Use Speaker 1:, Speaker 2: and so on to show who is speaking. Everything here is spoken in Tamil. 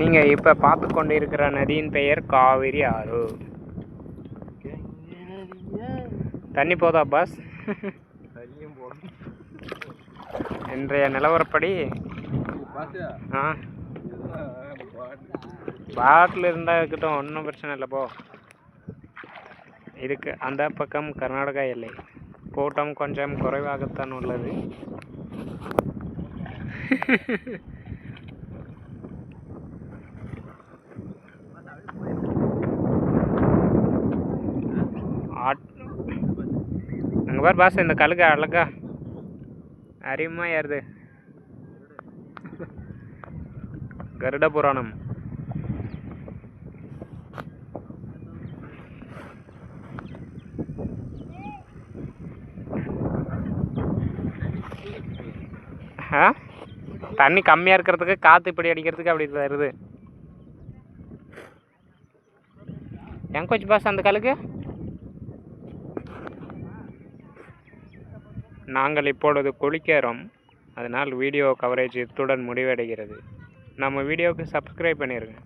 Speaker 1: நீங்கள் இப்போ பார்த்து கொண்டு இருக்கிற நதியின் பெயர் காவிரி ஆறு. தண்ணி போதா பாஸ்? இன்றைய நிலவரப்படி பாட்டில் இருந்தால் இருக்கட்டும், ஒன்றும் பிரச்சனை இல்லை. போ. இதுக்கு அந்த பக்கம் கர்நாடகா எல்லை. கூட்டம் கொஞ்சம் குறைவாகத்தான் உள்ளது. அங்கே பார் பாஸ், இந்த கழுகு அழகா அருமையா ஏறுது. கருட புராணம். தண்ணி கம்மியாக இருக்கிறதுக்கு காற்று இப்படி அடிக்கிறதுக்கு அப்படி வருது. எங்க போச்சு பாஸ் அந்த கழுகு? நாங்கள் இப்பொழுது குளிக்கிறோம். அதனால் வீடியோ கவரேஜ் இத்துடன் முடிவடைகிறது. நம்ம வீடியோவுக்கு சப்ஸ்கிரைப் பண்ணிடுங்க.